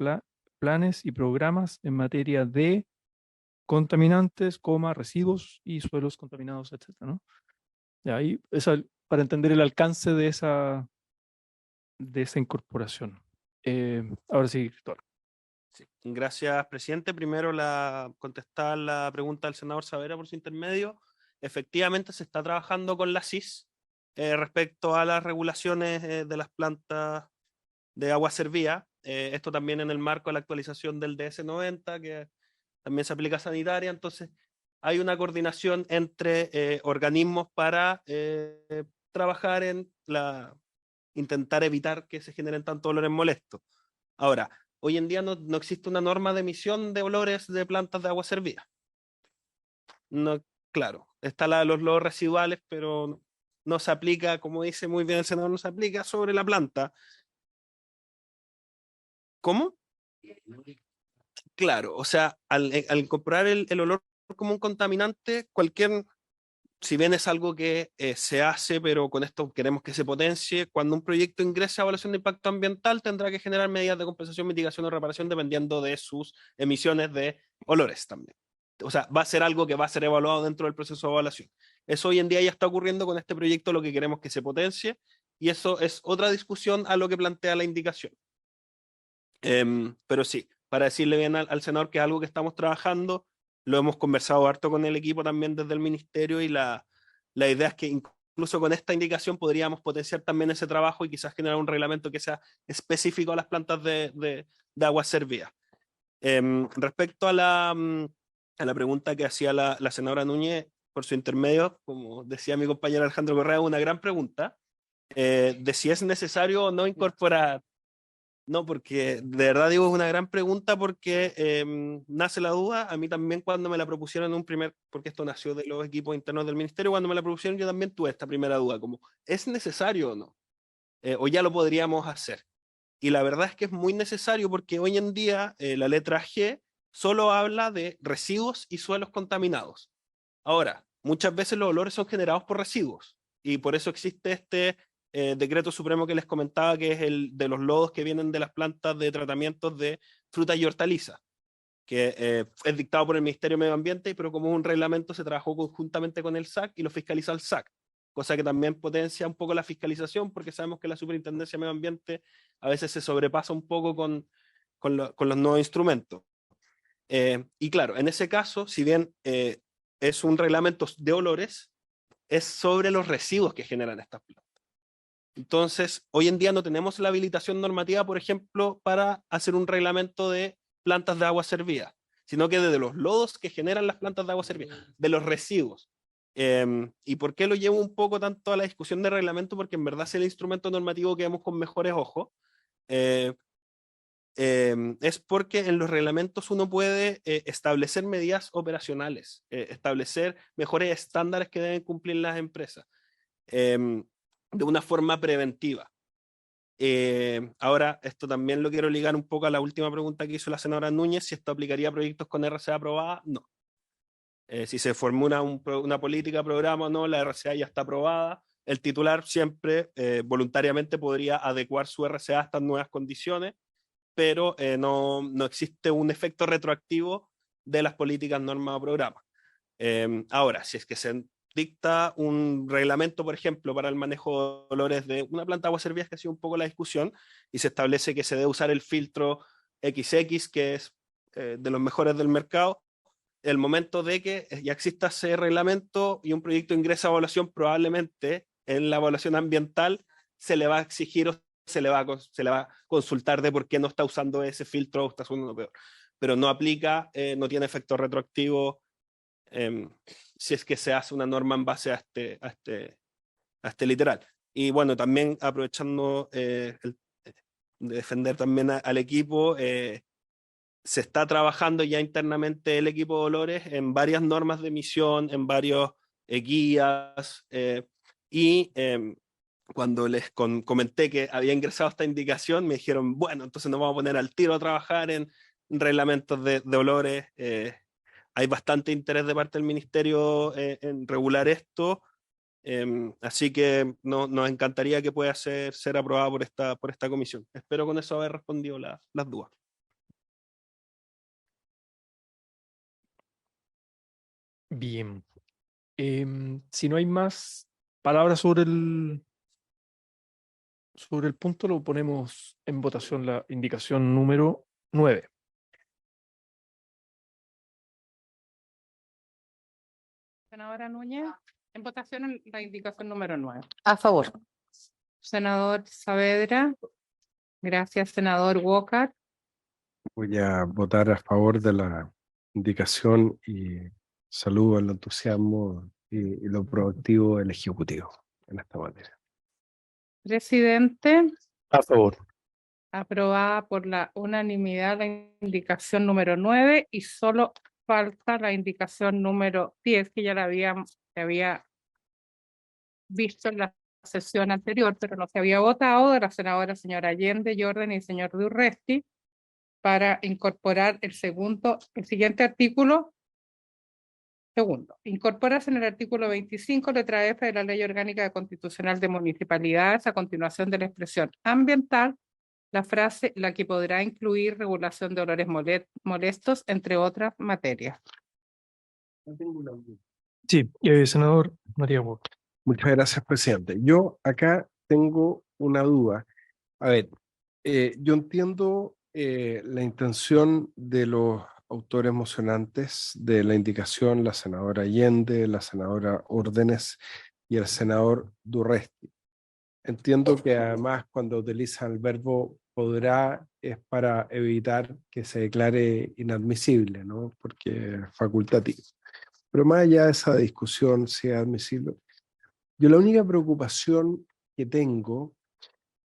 planes y programas en materia de contaminantes, residuos y suelos contaminados, etcétera, ¿no? Y ahí, para entender el alcance de esa incorporación. Ahora sí, Cristóbal. Sí. Gracias, presidente. Primero, contestar la pregunta del senador Saavedra por su intermedio. Efectivamente, se está trabajando con la CIS respecto a las regulaciones de las plantas de agua servida. Esto también en el marco de la actualización del DS90, que también se aplica a sanitaria. Entonces, hay una coordinación entre organismos para trabajar en intentar evitar que se generen tantos olores molestos. Ahora, hoy en día no existe una norma de emisión de olores de plantas de agua servida. No, claro, está la de los lodos residuales, pero no se aplica, como dice muy bien el senador, no se aplica sobre la planta. ¿Cómo? Claro, o sea, al incorporar el olor como un contaminante, si bien es algo que se hace, pero con esto queremos que se potencie, cuando un proyecto ingrese a evaluación de impacto ambiental tendrá que generar medidas de compensación, mitigación o reparación dependiendo de sus emisiones de olores también. O sea, va a ser algo que va a ser evaluado dentro del proceso de evaluación. Eso hoy en día ya está ocurriendo con este proyecto, lo que queremos que se potencie, y eso es otra discusión a lo que plantea la indicación. Pero sí, para decirle bien al senador que es algo que estamos trabajando, lo hemos conversado harto con el equipo también desde el ministerio y la idea es que incluso con esta indicación podríamos potenciar también ese trabajo y quizás generar un reglamento que sea específico a las plantas de agua servida. Respecto a la pregunta que hacía la senadora Núñez por su intermedio, como decía mi compañero Alejandro Correa, una gran pregunta de si es necesario o no incorporar No, porque de verdad digo, es una gran pregunta porque nace la duda. A mí también cuando me la propusieron en un primer, porque esto nació de los equipos internos del ministerio, cuando me la propusieron yo también tuve esta primera duda, como, ¿es necesario o no? O ya lo podríamos hacer. Y la verdad es que es muy necesario porque hoy en día la letra G solo habla de residuos y suelos contaminados. Ahora, muchas veces los olores son generados por residuos y por eso existe este decreto supremo que les comentaba, que es el de los lodos que vienen de las plantas de tratamientos de frutas y hortalizas, que es dictado por el Ministerio de Medio Ambiente, pero como es un reglamento se trabajó conjuntamente con el SAC y lo fiscaliza el SAC, cosa que también potencia un poco la fiscalización, porque sabemos que la Superintendencia de Medio Ambiente a veces se sobrepasa un poco con los nuevos instrumentos. Y claro, en ese caso, si bien es un reglamento de olores, es sobre los residuos que generan estas plantas. Entonces, hoy en día no tenemos la habilitación normativa, por ejemplo, para hacer un reglamento de plantas de agua servida, sino que de los lodos que generan las plantas de agua servida, de los residuos. ¿Y por qué lo llevo un poco tanto a la discusión de reglamento? Porque en verdad es el instrumento normativo que vemos con mejores ojos. Es porque en los reglamentos uno puede establecer medidas operacionales, establecer mejores estándares que deben cumplir las empresas de una forma preventiva. Ahora, esto también lo quiero ligar un poco a la última pregunta que hizo la senadora Núñez, si esto aplicaría a proyectos con RCA aprobada, no. Si se formula una política, programa o no, la RCA ya está aprobada. El titular siempre voluntariamente podría adecuar su RCA a estas nuevas condiciones, pero no existe un efecto retroactivo de las políticas, normas o programas. Ahora, si es que se dicta un reglamento, por ejemplo, para el manejo de olores de una planta de aguas servidas, que ha sido un poco la discusión, y se establece que se debe usar el filtro XX, que es de los mejores del mercado, el momento de que ya exista ese reglamento y un proyecto ingresa a evaluación, probablemente en la evaluación ambiental se le va a exigir o se le va a consultar de por qué no está usando ese filtro o está usando uno peor. Pero no aplica, no tiene efecto retroactivo si es que se hace una norma en base a este literal. Y bueno, también aprovechando de defender también al equipo, se está trabajando ya internamente el equipo de olores en varias normas de emisión, en varios guías, y cuando les comenté que había ingresado esta indicación, me dijeron, bueno, entonces nos vamos a poner al tiro a trabajar en reglamentos de olores. Hay bastante interés de parte del ministerio en regular esto, así que nos encantaría que pueda ser aprobada por esta comisión. Espero con eso haber respondido las dudas. Bien. Si no hay más palabras sobre el punto, lo ponemos en votación la indicación número 9. Senadora Núñez, en votación la indicación número 9. A favor. Senador Saavedra. Gracias, senador Walker. Voy a votar a favor de la indicación y saludo el entusiasmo y lo proactivo del Ejecutivo en esta materia. Presidente, A favor. aprobada por la unanimidad la indicación número 9 y solo falta la indicación número 10, que ya la había visto en la sesión anterior, pero no se había votado, de la senadora señora Allende, Jordan y el señor Durresti, para incorporar el siguiente artículo. Segundo, incorporarse en el artículo 25, letra F de la Ley Orgánica Constitucional de Municipalidades, a continuación de la expresión ambiental, la frase la que podrá incluir regulación de olores molestos, entre otras materias. Sí, senador María Walker. Muchas gracias, presidente. Yo acá tengo una duda. A ver, yo entiendo la intención de los autores mocionantes de la indicación, la senadora Allende, la senadora Órdenes y el senador Durresti. Entiendo que además cuando utilizan el verbo podrá es para evitar que se declare inadmisible, ¿no? Porque es facultativo. Pero más allá de esa discusión si es admisible, yo la única preocupación que tengo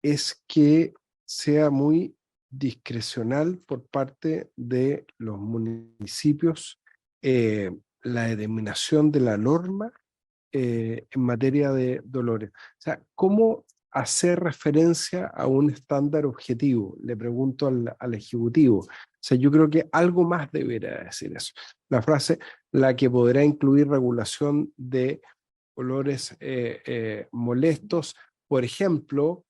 es que sea muy discrecional por parte de los municipios la determinación de la norma en materia de dolores. O sea, ¿cómo hacer referencia a un estándar objetivo? Le pregunto al Ejecutivo. O sea, yo creo que algo más debería decir eso. La frase, la que podrá incluir regulación de olores molestos, por ejemplo,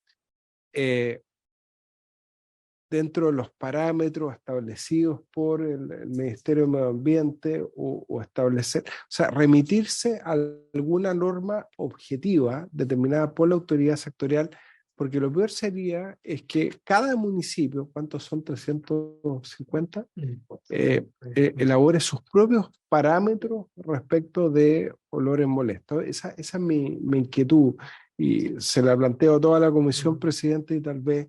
dentro de los parámetros establecidos por el Ministerio de Medio Ambiente o establecer, o sea, remitirse a alguna norma objetiva determinada por la autoridad sectorial, porque lo peor sería es que cada municipio, ¿cuántos son? 350, elabore sus propios parámetros respecto de olores molestos. Esa es mi inquietud y se la planteo a toda la comisión, presidente, y tal vez,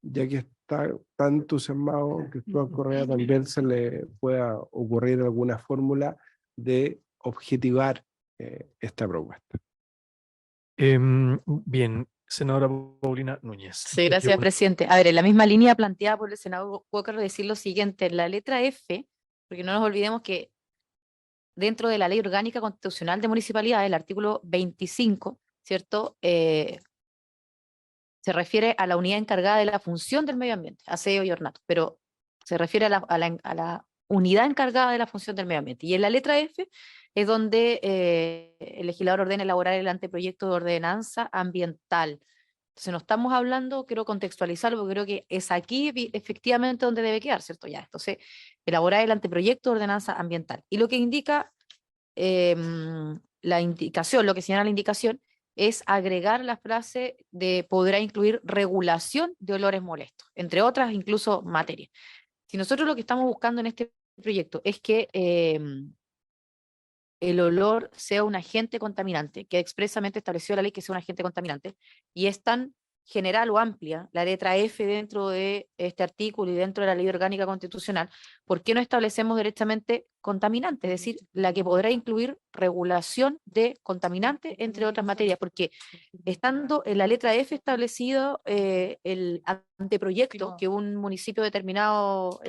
ya que está tan entusiasmado Cristóbal Correa, también se le pueda ocurrir alguna fórmula de objetivar esta propuesta. Bien, senadora Paulina Núñez. Sí, gracias, presidente. A ver, en la misma línea planteada por el senador Walker, decir lo siguiente, en la letra F, porque no nos olvidemos que dentro de la Ley Orgánica Constitucional de Municipalidades, el artículo 25, ¿cierto? Se refiere a la unidad encargada de la función del medio ambiente, aseo y ornato, pero se refiere a la unidad encargada de la función del medio ambiente. Y en la letra F es donde el legislador ordena elaborar el anteproyecto de ordenanza ambiental. Entonces no estamos hablando, quiero contextualizarlo, porque creo que es aquí efectivamente donde debe quedar, ¿cierto? Ya, entonces, elaborar el anteproyecto de ordenanza ambiental. Y lo que indica la indicación, lo que señala la indicación, es agregar la frase de podrá incluir regulación de olores molestos, entre otras incluso materias. Si nosotros lo que estamos buscando en este proyecto es que el olor sea un agente contaminante, que expresamente estableció la ley que sea un agente contaminante, y es tan general o amplia la letra F dentro de este artículo y dentro de la Ley Orgánica Constitucional, ¿por qué no establecemos directamente contaminante? Es decir, la que podrá incluir regulación de contaminantes, entre otras materias, porque estando en la letra F establecido el anteproyecto que un municipio determinado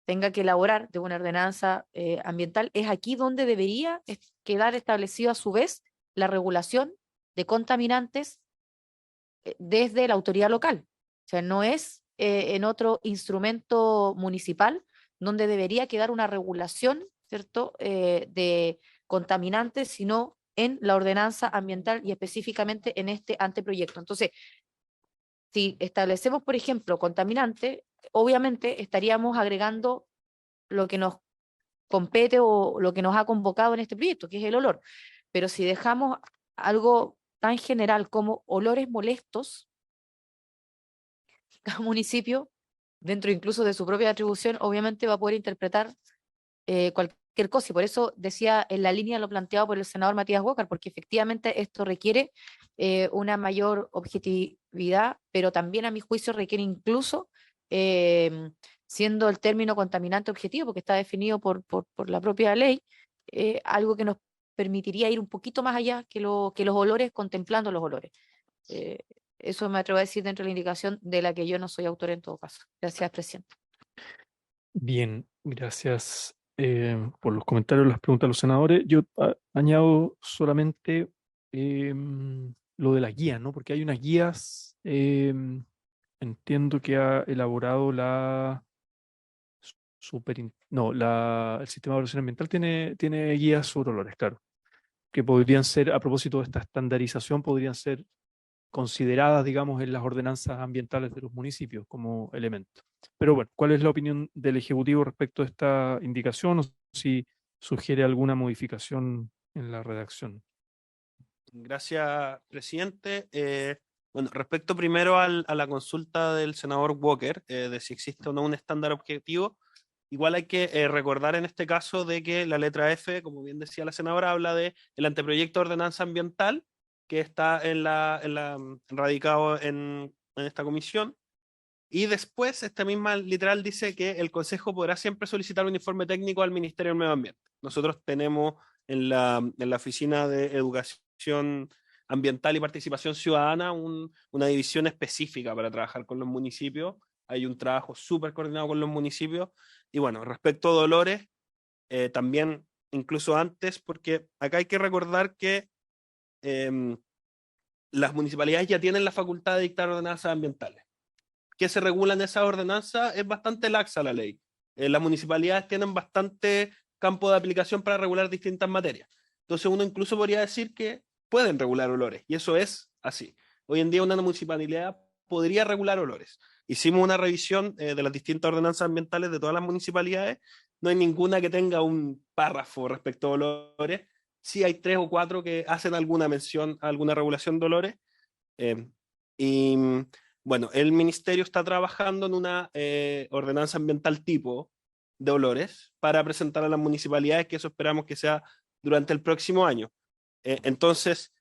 tenga que elaborar de una ordenanza ambiental, es aquí donde debería quedar establecido a su vez la regulación de contaminantes desde la autoridad local. O sea, no es en otro instrumento municipal donde debería quedar una regulación, ¿cierto?, de contaminantes, sino en la ordenanza ambiental y específicamente en este anteproyecto. Entonces, si establecemos, por ejemplo, contaminante, obviamente estaríamos agregando lo que nos compete o lo que nos ha convocado en este proyecto, que es el olor. Pero si dejamos algo tan general como olores molestos, cada municipio, dentro incluso de su propia atribución, obviamente va a poder interpretar cualquier cosa. Y por eso decía en la línea lo planteado por el senador Matías Walker, porque efectivamente esto requiere una mayor objetividad, pero también a mi juicio requiere incluso, siendo el término contaminante objetivo, porque está definido por la propia ley, algo que nos permitiría ir un poquito más allá que los olores, contemplando los olores. Eso me atrevo a decir dentro de la indicación de la que yo no soy autor en todo caso. Gracias, presidente. Bien, gracias por los comentarios, las preguntas de los senadores. Yo añado solamente lo de las guías, ¿no? Porque hay unas guías, entiendo que ha elaborado el sistema de evaluación ambiental tiene guías sobre olores, claro, que podrían ser, a propósito de esta estandarización, podrían ser consideradas, digamos, en las ordenanzas ambientales de los municipios como elemento. Pero bueno, ¿cuál es la opinión del Ejecutivo respecto a esta indicación o si sugiere alguna modificación en la redacción? Gracias, presidente. Bueno, respecto primero a la consulta del senador Walker, de si existe o no un estándar objetivo, igual hay que recordar en este caso de que la letra F, como bien decía la senadora, habla de el anteproyecto de ordenanza ambiental que está radicado en esta comisión. Y después, esta misma literal dice que el Consejo podrá siempre solicitar un informe técnico al Ministerio del Medio Ambiente. Nosotros tenemos en la Oficina de Educación Ambiental y Participación Ciudadana una división específica para trabajar con los municipios hay un trabajo súper coordinado con los municipios. Y bueno, respecto a Dolores, también incluso antes, porque acá hay que recordar que las municipalidades ya tienen la facultad de dictar ordenanzas ambientales. ¿Qué se regula en esas ordenanzas? Es bastante laxa la ley. Las municipalidades tienen bastante campo de aplicación para regular distintas materias. Entonces uno incluso podría decir que pueden regular olores, y eso es así. Hoy en día una municipalidad podría regular olores. Hicimos una revisión de las distintas ordenanzas ambientales de todas las municipalidades. No hay ninguna que tenga un párrafo respecto a olores. Sí hay 3 o 4 que hacen alguna mención a alguna regulación de olores. Y bueno, el ministerio está trabajando en una ordenanza ambiental tipo de olores para presentar a las municipalidades, que eso esperamos que sea durante el próximo año. Entonces,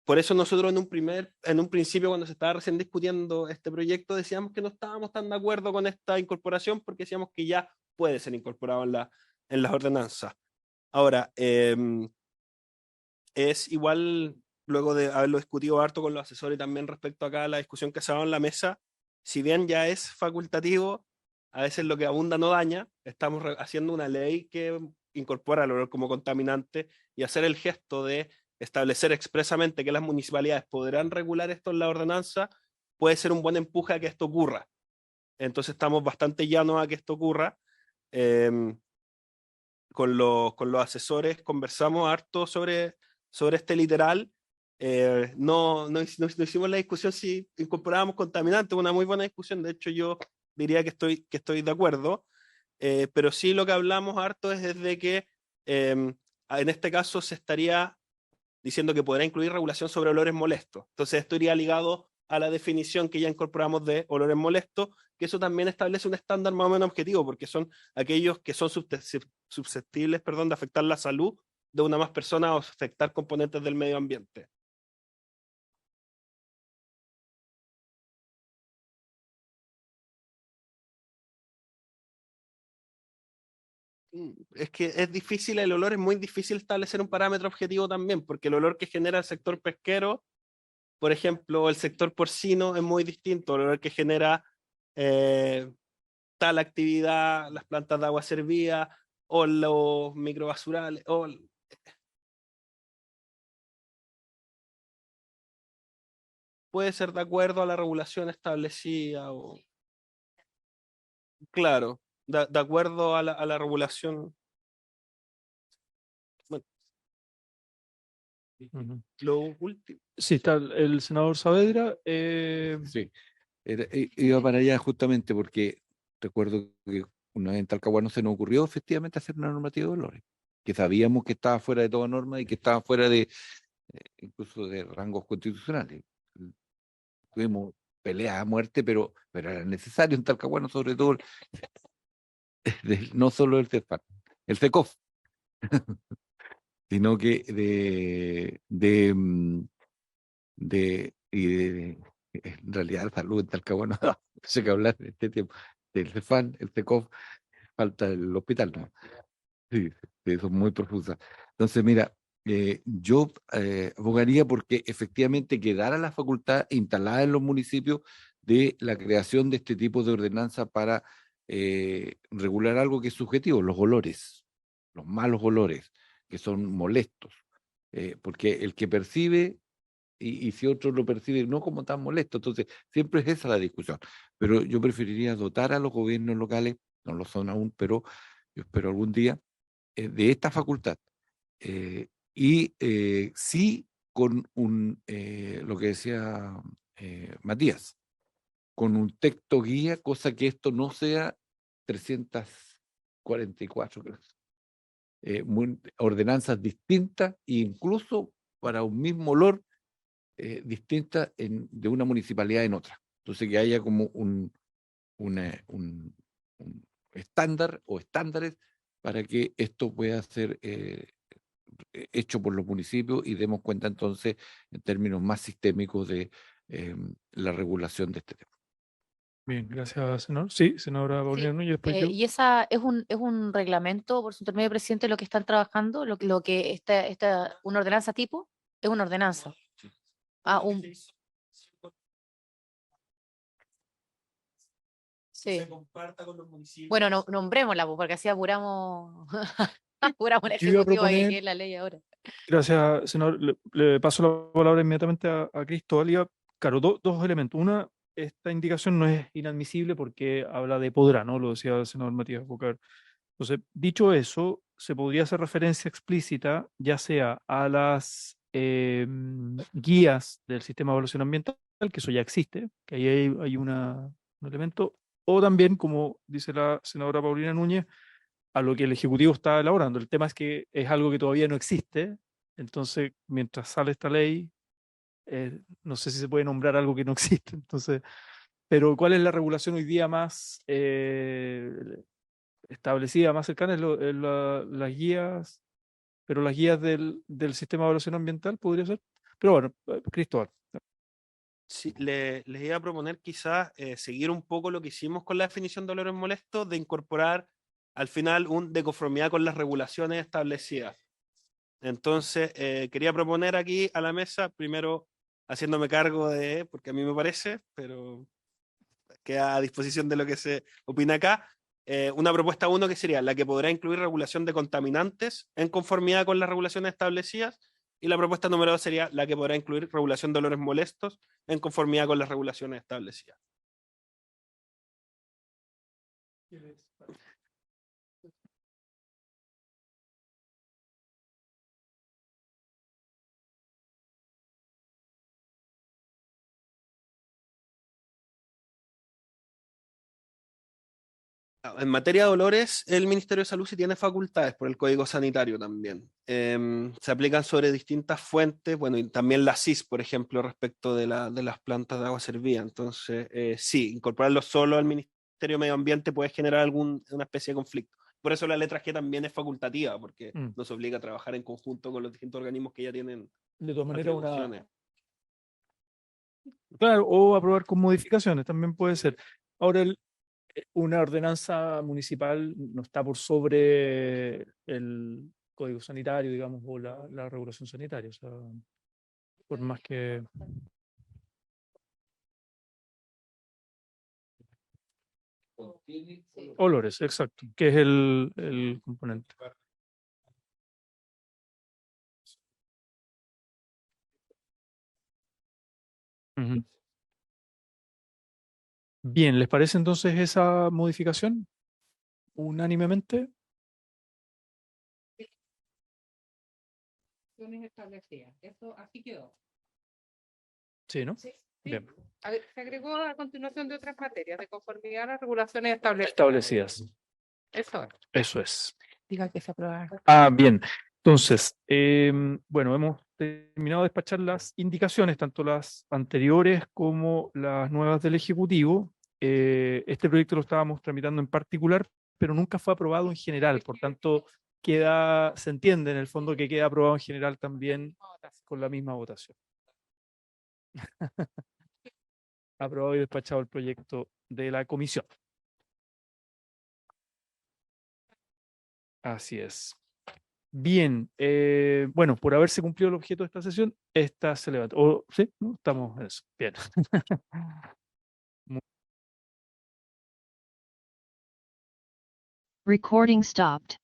por eso nosotros en un principio, cuando se estaba recién discutiendo este proyecto, decíamos que no estábamos tan de acuerdo con esta incorporación porque decíamos que ya puede ser incorporado en las ordenanzas. Ahora, es igual, luego de haberlo discutido harto con los asesores y también respecto acá a la discusión que se ha dado en la mesa, si bien ya es facultativo, a veces lo que abunda no daña. Estamos haciendo una ley que incorpora el olor como contaminante, y hacer el gesto de establecer expresamente que las municipalidades podrán regular esto en la ordenanza puede ser un buen empuje a que esto ocurra. Entonces estamos bastante llanos a que esto ocurra. Con los asesores conversamos harto sobre este literal. No hicimos la discusión si incorporábamos contaminantes, una muy buena discusión. De hecho, yo diría que estoy de acuerdo. Pero sí, lo que hablamos harto es desde que en este caso se estaría diciendo que podrá incluir regulación sobre olores molestos. Entonces esto iría ligado a la definición que ya incorporamos de olores molestos, que eso también establece un estándar más o menos objetivo, porque son aquellos que son susceptibles, de afectar la salud de una más persona o afectar componentes del medio ambiente. Es que es difícil, el olor es muy difícil establecer un parámetro objetivo también, porque el olor que genera el sector pesquero, por ejemplo, el sector porcino, es muy distinto. El olor que genera tal actividad, las plantas de agua servida o los microbasurales, puede ser de acuerdo a la regulación establecida, o claro, de acuerdo a la regulación. Bueno, lo último. Sí, está el senador Saavedra. Sí, iba para allá justamente porque recuerdo que una vez en Talcahuano se nos ocurrió efectivamente hacer una normativa de olores, que sabíamos que estaba fuera de toda norma y que estaba fuera de incluso de rangos constitucionales. Tuvimos peleas a muerte, pero era necesario en Talcahuano, sobre todo, no solo el CEFAR, el CECOF, sino que en realidad la salud en Talcahuano, no sé qué hablar en este tiempo, del CEFAN, el CECOF, falta el hospital, ¿no? Sí, sí, son muy profusas. Entonces, mira, yo abogaría porque efectivamente quedara la facultad instalada en los municipios de la creación de este tipo de ordenanza para regular algo que es subjetivo, los olores, los malos olores, que son molestos. Porque el que percibe, y si otro lo percibe no como tan molesto, entonces siempre es esa la discusión. Pero yo preferiría dotar a los gobiernos locales, no lo son aún, pero yo espero algún día, de esta facultad. Sí con lo que decía Matías, con un texto guía, cosa que esto no sea 344, creo. Ordenanzas distintas, e incluso para un mismo olor, distintas de una municipalidad en otra. Entonces que haya como un estándar o estándares para que esto pueda ser hecho por los municipios y demos cuenta entonces en términos más sistémicos de la regulación de este tema. Bien, gracias, senador. Sí, senadora Paulina Núñez, después yo. Y esa es un reglamento, por su intermedio, presidente, lo que están trabajando, lo que una ordenanza tipo, es una ordenanza. Sí. se comparta con los municipios. Bueno, nombrémosla, pues, porque así apuramos, apuramos el Yo iba a ejecutivo a que proponer- quede la ley ahora. Gracias, senador. Le paso la palabra inmediatamente a Cristóbal. Claro, dos elementos. Una, esta indicación no es inadmisible porque habla de podrá, ¿no? Lo decía el senador Matías Bocar. Entonces, dicho eso, se podría hacer referencia explícita, ya sea a las guías del sistema de evaluación ambiental, que eso ya existe, que ahí hay un elemento, o también, como dice la senadora Paulina Núñez, a lo que el Ejecutivo está elaborando. El tema es que es algo que todavía no existe, entonces, mientras sale esta ley, no sé si se puede nombrar algo que no existe. Entonces, pero ¿cuál es la regulación hoy día más establecida, más cercana? Es las guías, pero las guías del sistema de evaluación ambiental podría ser. Pero bueno, Cristóbal. Sí, les iba a proponer quizás seguir un poco lo que hicimos con la definición de olores molestos, de incorporar al final un de conformidad con las regulaciones establecidas. Entonces, quería proponer aquí a la mesa, primero haciéndome cargo de, porque a mí me parece, pero queda a disposición de lo que se opina acá, una propuesta 1 que sería la que podrá incluir regulación de contaminantes en conformidad con las regulaciones establecidas, y la propuesta número 2 sería la que podrá incluir regulación de olores molestos en conformidad con las regulaciones establecidas. En materia de olores, el Ministerio de Salud sí tiene facultades por el Código Sanitario también. Se aplican sobre distintas fuentes, bueno, y también la CIS, por ejemplo, respecto de las plantas de agua servida. Entonces, sí, incorporarlo solo al Ministerio de Medio Ambiente puede generar una especie de conflicto. Por eso la letra G también es facultativa, porque nos obliga a trabajar en conjunto con los distintos organismos que ya tienen De todas maneras, atribuciones. claro, o aprobar con modificaciones, también puede ser. Ahora, una ordenanza municipal no está por sobre el código sanitario, digamos, o la regulación sanitaria. O sea, por más que... Olores, exacto, que es el componente. Ujú. Bien, ¿les parece entonces esa modificación? Unánimemente. Establecidas. Eso así quedó. Sí, ¿no? Sí. Bien. Se agregó a continuación de otras materias de conformidad a las regulaciones establecidas. Establecidas. Eso es. Eso es. Diga que se aprueba. Bien. Entonces, bueno, hemos terminado de despachar las indicaciones, tanto las anteriores como las nuevas del Ejecutivo. Este proyecto lo estábamos tramitando en particular, pero nunca fue aprobado en general. Por tanto, se entiende en el fondo que queda aprobado en general también con la misma votación. Aprobado y despachado el proyecto de la comisión. Así es. Bien, bueno, por haberse cumplido el objeto de esta sesión, esta se levanta. ¿Sí? ¿No? Estamos en eso. Bien. Recording stopped.